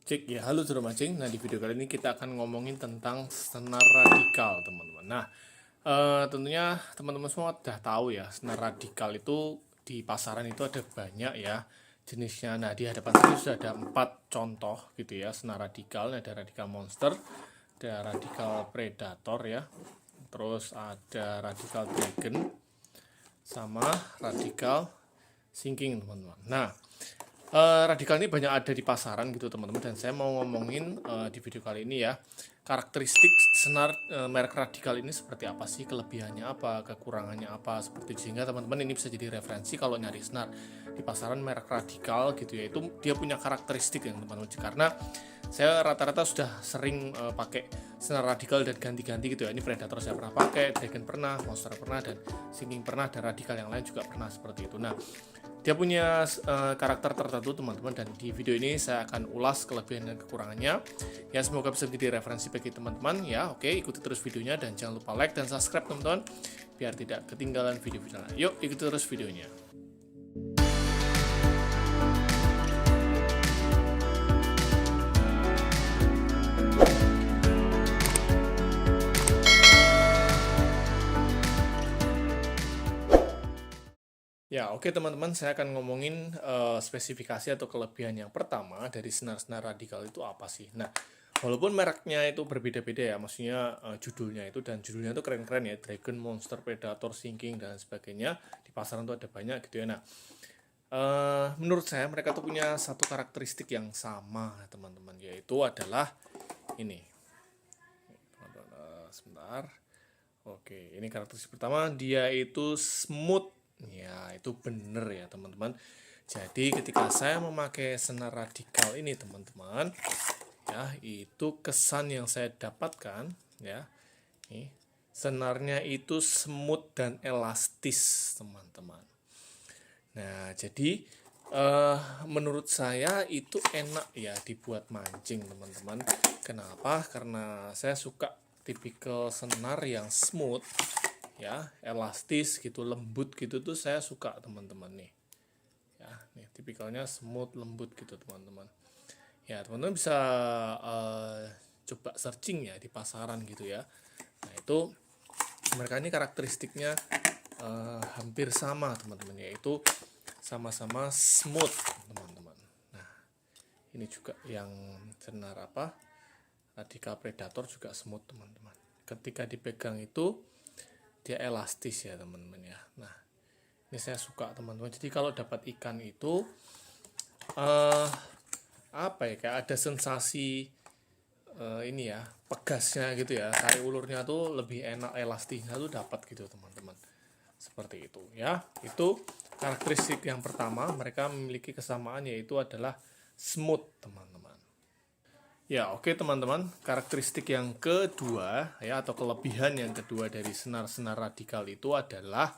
Cek ya, halo Juru Mancing. Nah, di video kali ini kita akan ngomongin tentang senar radikal, teman-teman. Nah, tentunya teman-teman semua udah tahu ya, senar radikal itu di pasaran itu ada banyak ya jenisnya. Nah, di hadapan saya sudah ada 4 contoh gitu ya, senar radikal. Ada radikal monster, ada radikal predator ya, terus ada radikal dragon, sama radikal sinking, teman-teman. Nah, radikal ini banyak ada di pasaran gitu teman-teman, dan saya mau ngomongin di video kali ini ya, karakteristik senar merek radikal ini seperti apa sih, kelebihannya apa, kekurangannya apa, seperti itu. Sehingga teman-teman ini bisa jadi referensi kalau nyari senar di pasaran merek radikal gitu ya, itu dia punya karakteristik yang teman-teman, karena saya rata-rata sudah sering pakai senar radikal dan ganti-ganti gitu ya. Ini predator saya pernah pakai, dragon pernah, monster pernah, dan sinking pernah, dan radikal yang lain juga pernah seperti itu. Nah, dia punya karakter tertentu teman-teman, dan di video ini saya akan ulas kelebihan dan kekurangannya ya, semoga bisa menjadi referensi bagi teman-teman ya. Oke, ikuti terus videonya dan jangan lupa like dan subscribe teman-teman biar tidak ketinggalan video-video lain. Yuk ikuti terus videonya. Ya, oke teman-teman, saya akan ngomongin spesifikasi atau kelebihan yang pertama dari senar-senar radikal itu apa sih. Nah, walaupun mereknya itu berbeda-beda ya, maksudnya judulnya itu, dan judulnya itu keren-keren ya, Dragon, Monster, Predator, Sinking, dan sebagainya. Di pasaran itu ada banyak gitu ya. Nah, menurut saya mereka tuh punya satu karakteristik yang sama teman-teman, yaitu adalah ini. Sebentar. Oke, ini karakteristik pertama, dia itu smooth. Ya, itu bener ya teman-teman. Jadi ketika saya memakai senar radikal ini teman-teman, ya, itu kesan yang saya dapatkan ya. Nih, senarnya itu smooth dan elastis, teman-teman. Nah, jadi menurut saya itu enak ya dibuat mancing, teman-teman. Kenapa? Karena saya suka tipikal senar yang smooth ya, elastis gitu, lembut gitu tuh saya suka teman-teman nih. Ya, nih tipikalnya smooth, lembut gitu teman-teman. Ya, teman-teman bisa coba searching ya di pasaran gitu ya. Nah, itu mereka ini karakteristiknya hampir sama teman-teman, yaitu sama-sama smooth teman-teman. Nah, ini juga yang senar apa, radikal predator juga smooth teman-teman. Ketika dipegang itu dia elastis ya teman-teman ya. Nah, ini saya suka teman-teman. Jadi kalau dapat ikan itu apa ya, kayak ada sensasi ini ya, pegasnya gitu ya, tarik ulurnya tuh lebih enak, elastisnya tuh dapat gitu teman-teman, seperti itu ya. Itu karakteristik yang pertama, mereka memiliki kesamaan yaitu adalah smooth teman-teman. Ya, oke teman-teman, karakteristik yang kedua ya, atau kelebihan yang kedua dari senar-senar radikal itu adalah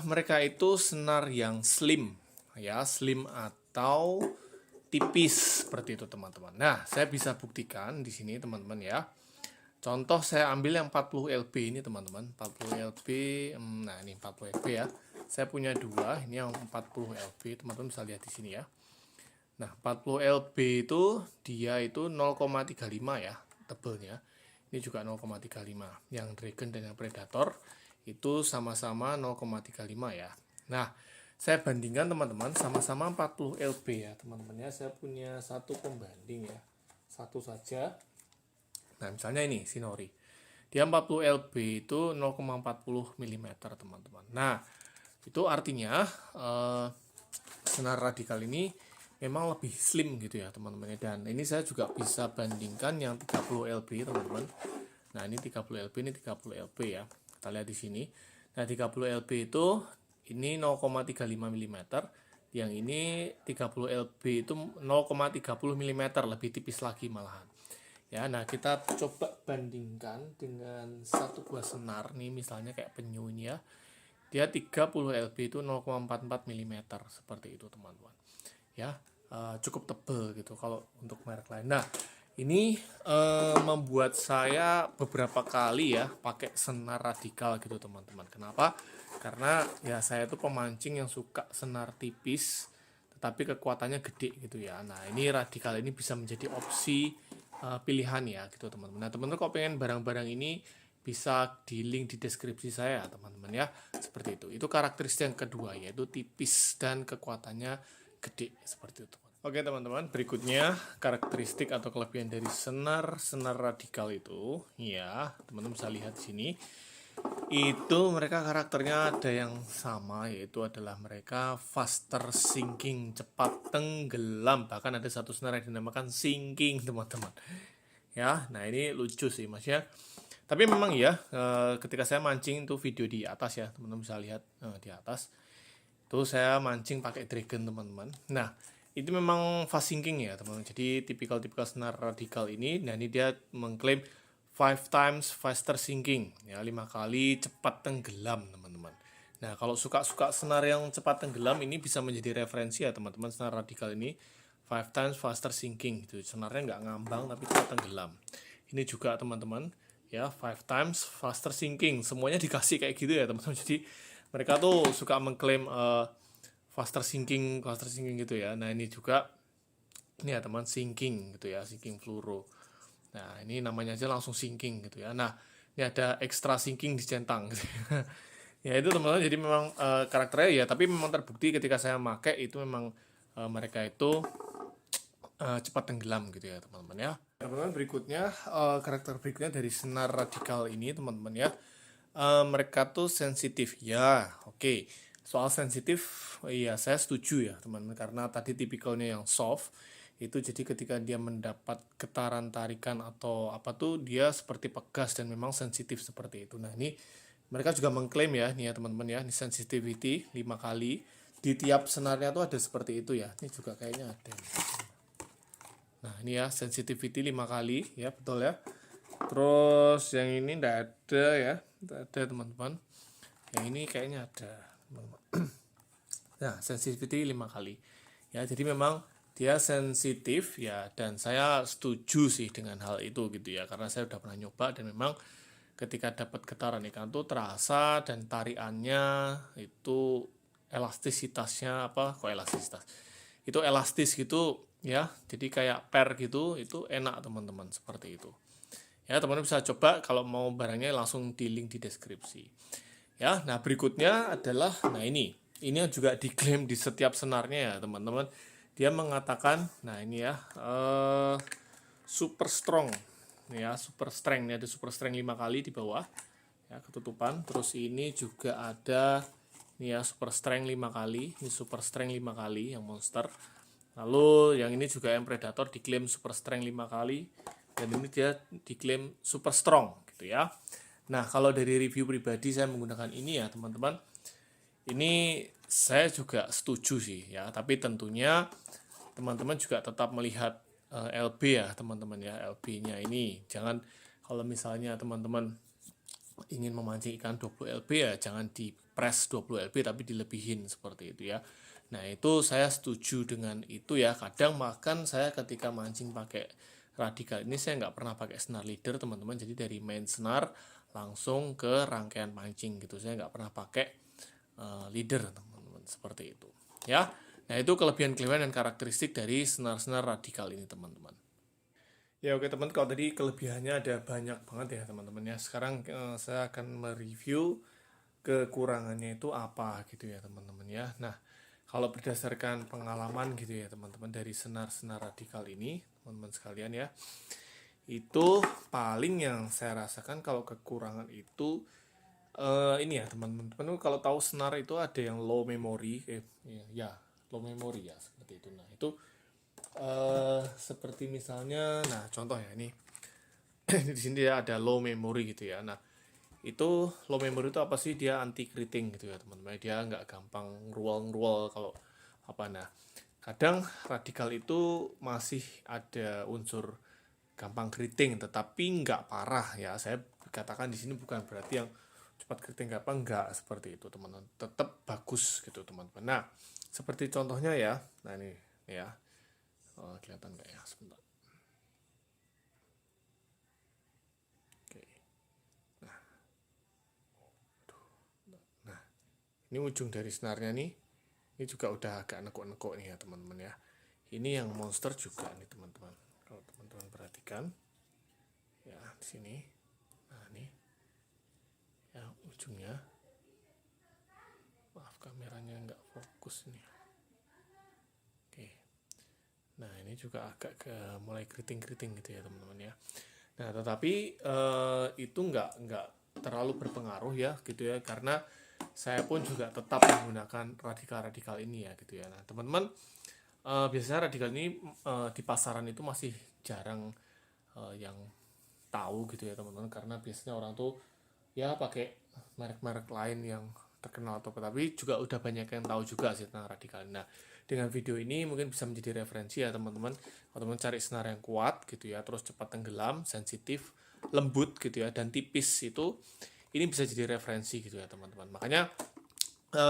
mereka itu senar yang slim ya, slim atau tipis seperti itu teman-teman. Nah, saya bisa buktikan di sini teman-teman ya. Contoh saya ambil yang 40 lb ini teman-teman, 40 lb. Nah, ini 40 lb ya. Saya punya dua, ini yang 40 lb, teman-teman bisa lihat di sini ya. Nah, 40 lb itu dia itu 0,35 ya tebelnya. Ini juga 0,35. Yang Dragon dan yang Predator itu sama-sama 0,35 ya. Nah, saya bandingkan teman-teman, sama-sama 40 lb ya teman-teman ya. Saya punya satu pembanding ya, satu saja. Nah, misalnya ini Sinori. Dia 40 lb itu 0,40 mm teman-teman. Nah, itu artinya senar radikal ini memang lebih slim gitu ya teman-teman. Dan ini saya juga bisa bandingkan yang 30 lb teman-teman. Nah, ini 30 lb, ini 30 lb ya. Kita lihat di sini. Nah, 30 lb itu ini 0,35 mm. Yang ini 30 lb itu 0,30 mm, lebih tipis lagi malahan. Ya, nah kita coba bandingkan dengan satu buah senar nih, misalnya kayak penyu ini ya. Dia 30 lb itu 0,44 mm seperti itu teman-teman. Ya, cukup tebal gitu kalau untuk merek lain. Nah, ini membuat saya beberapa kali ya pakai senar radikal gitu teman-teman. Kenapa? Karena ya saya tuh pemancing yang suka senar tipis tetapi kekuatannya gede gitu ya. Nah, ini radikal ini bisa menjadi opsi pilihan ya gitu teman-teman. Nah, teman-teman kalau pengen barang-barang ini bisa di link di deskripsi saya teman-teman ya. Seperti itu. Itu karakteristik yang kedua, yaitu tipis dan kekuatannya gede seperti itu. Oke teman-teman, berikutnya karakteristik atau kelebihan dari senar radikal itu, ya teman-teman bisa lihat di sini. Itu mereka karakternya ada yang sama, yaitu adalah mereka faster sinking, cepat tenggelam. Bahkan ada satu senar yang dinamakan sinking teman-teman. Ya, nah ini lucu sih maksudnya. Tapi memang ya, ketika saya mancing itu video di atas ya, teman-teman bisa lihat di atas. Itu saya mancing pakai dragon teman-teman. Nah, itu memang fast sinking ya teman-teman. Jadi tipikal-tipikal senar radikal ini, nah ini dia mengklaim 5 times faster sinking, ya 5 kali cepat tenggelam teman-teman. Nah, kalau suka-suka senar yang cepat tenggelam ini bisa menjadi referensi ya teman-teman. Senar radikal ini 5 times faster sinking gitu. Senarnya nggak ngambang tapi cepat tenggelam. Ini juga teman-teman ya 5 times faster sinking. Semuanya dikasih kayak gitu ya teman-teman. Jadi mereka tuh suka mengklaim faster sinking gitu ya. Nah, ini juga ini ya teman, sinking gitu ya, sinking fluoro. Nah, ini namanya aja langsung sinking gitu ya. Nah, ini ada extra sinking dicentang gitu ya. Ya itu teman-teman, jadi memang karakternya ya, tapi memang terbukti ketika saya pakai itu memang mereka itu cepat tenggelam gitu ya teman-teman ya. Teman-teman, berikutnya karakter berikutnya dari senar radikal ini teman-teman ya. Mereka tuh sensitif ya, oke. Soal sensitif, iya saya setuju ya teman-teman, karena tadi tipikalnya yang soft itu, jadi ketika dia mendapat getaran tarikan atau apa tuh dia seperti pegas dan memang sensitif seperti itu. Nah, ini mereka juga mengklaim ya nih ya teman-teman ya, ini sensitivity 5 kali di tiap senarnya tuh ada seperti itu ya. Ini juga kayaknya ada. Nah, ini ya sensitivity 5 kali ya, betul ya. Terus yang ini enggak ada ya, enggak ada teman-teman. Yang ini kayaknya ada. Nah, sensitivity 5 kali. Ya, jadi memang dia sensitif ya, dan saya setuju sih dengan hal itu gitu ya, karena saya udah pernah nyoba dan memang ketika dapat getaran ikan tuh terasa, dan tariannya itu elastisitasnya apa? Kok elastisitas? Itu elastis gitu ya. Jadi kayak per gitu, itu enak teman-teman seperti itu. Ya, teman-teman bisa coba kalau mau barangnya langsung di link di deskripsi. Ya, nah berikutnya adalah, nah ini juga diklaim di setiap senarnya ya teman-teman. Dia mengatakan, nah ini ya, super strong, ya super strength, ini ada super strength 5 kali di bawah, ya ketutupan. Terus ini juga ada, ini ya super strength 5 kali, ini super strength 5 kali yang monster. Lalu yang ini juga yang predator diklaim super strength 5 kali, dan ini dia diklaim super strong gitu ya. Nah, kalau dari review pribadi saya menggunakan ini ya teman-teman, ini saya juga setuju sih ya, tapi tentunya teman-teman juga tetap melihat LB ya teman-teman ya. LB-nya ini jangan, kalau misalnya teman-teman ingin memancing ikan 20 LB ya jangan di press 20 LB tapi dilebihin seperti itu ya. Nah, itu saya setuju dengan itu ya. Kadang makan saya ketika mancing pakai radikal ini saya nggak pernah pakai senar leader teman-teman, jadi dari main senar langsung ke rangkaian pancing gitu, saya nggak pernah pakai leader teman-teman seperti itu ya. Nah, itu kelebihan-kelebihan dan karakteristik dari senar-senar radikal ini teman-teman. Ya oke teman, kalau tadi kelebihannya ada banyak banget ya teman-teman ya. Sekarang saya akan mereview kekurangannya itu apa gitu ya teman-teman ya. Nah, kalau berdasarkan pengalaman gitu ya teman-teman dari senar-senar radikal ini teman-teman sekalian ya, itu paling yang saya rasakan kalau kekurangan itu ini ya teman-teman, kalau tahu senar itu ada yang low memory, ya low memory ya seperti itu. Nah, itu seperti misalnya, nah contoh ya ini di sini dia ada low memory gitu ya. Nah, itu low memory itu apa sih? Dia anti keriting gitu ya teman-teman. Dia nggak gampang ngerual kalau apa. Nah, kadang radikal itu masih ada unsur gampang keriting, tetapi nggak parah ya. Saya katakan di sini bukan berarti yang cepat keriting apa enggak seperti itu teman-teman. Tetap bagus gitu teman-teman. Nah, seperti contohnya ya. Nah ini ya. Kelihatan nggak ya? Sebentar. Oke. Nah, ini ujung dari senarnya nih. Ini juga udah agak nekuk-nekuk nih ya teman-teman ya. Ini yang monster juga nih teman-teman. Kalau teman-teman perhatikan, ya di sini. Nah ini, ya ujungnya. Maaf kameranya nggak fokus nih. Oke. Nah ini juga agak mulai keriting-keriting gitu ya teman-teman ya. Nah tetapi itu nggak terlalu berpengaruh ya gitu ya, karena saya pun juga tetap menggunakan radikal-radikal ini ya gitu ya. Nah teman-teman, biasanya radikal ini di pasaran itu masih jarang yang tahu gitu ya teman-teman, karena biasanya orang tuh ya pakai merek-merek lain yang terkenal atau apa, tapi juga udah banyak yang tahu juga sih tentang radikal. Nah dengan video ini mungkin bisa menjadi referensi ya teman-teman. Kalau teman cari senar yang kuat gitu ya, terus cepat tenggelam, sensitif, lembut gitu ya, dan tipis, itu ini bisa jadi referensi gitu ya teman-teman. Makanya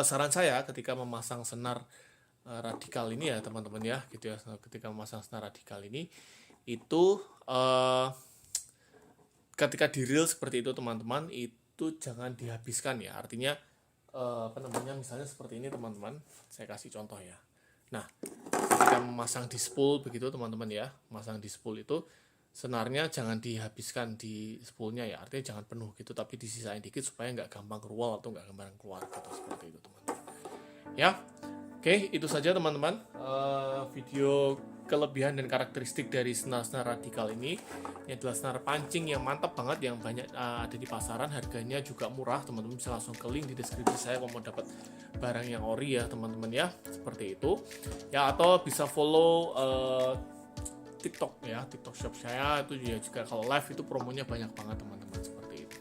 saran saya ketika memasang senar radikal ini ya teman-teman ya gitu ya, ketika memasang senar radikal ini itu ketika di reel seperti itu teman-teman, itu jangan dihabiskan ya. Artinya apa namanya, misalnya seperti ini teman-teman, saya kasih contoh ya. Nah ketika memasang di spool begitu teman-teman ya, memasang di spool itu senarnya jangan dihabiskan di spoolnya ya, artinya jangan penuh gitu, tapi disisain dikit supaya nggak gampang keluar atau nggak gampang keluar gitu, seperti itu teman-teman ya. Oke, itu saja teman-teman video kelebihan dan karakteristik dari senar-senar radikal ini. Ini adalah senar pancing yang mantap banget, yang banyak ada di pasaran, harganya juga murah. Teman-teman bisa langsung ke link di deskripsi saya kalau mau dapat barang yang ori ya teman-teman ya, seperti itu ya. Atau bisa follow TikTok ya, TikTok shop saya itu juga kalau live itu promonya banyak banget teman-teman, seperti itu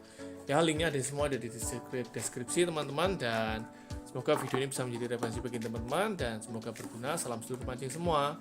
ya. Linknya ada semua, ada di deskripsi teman-teman, dan semoga video ini bisa menjadi referensi bagi teman-teman dan semoga berguna. Salam sedulur pancing semua.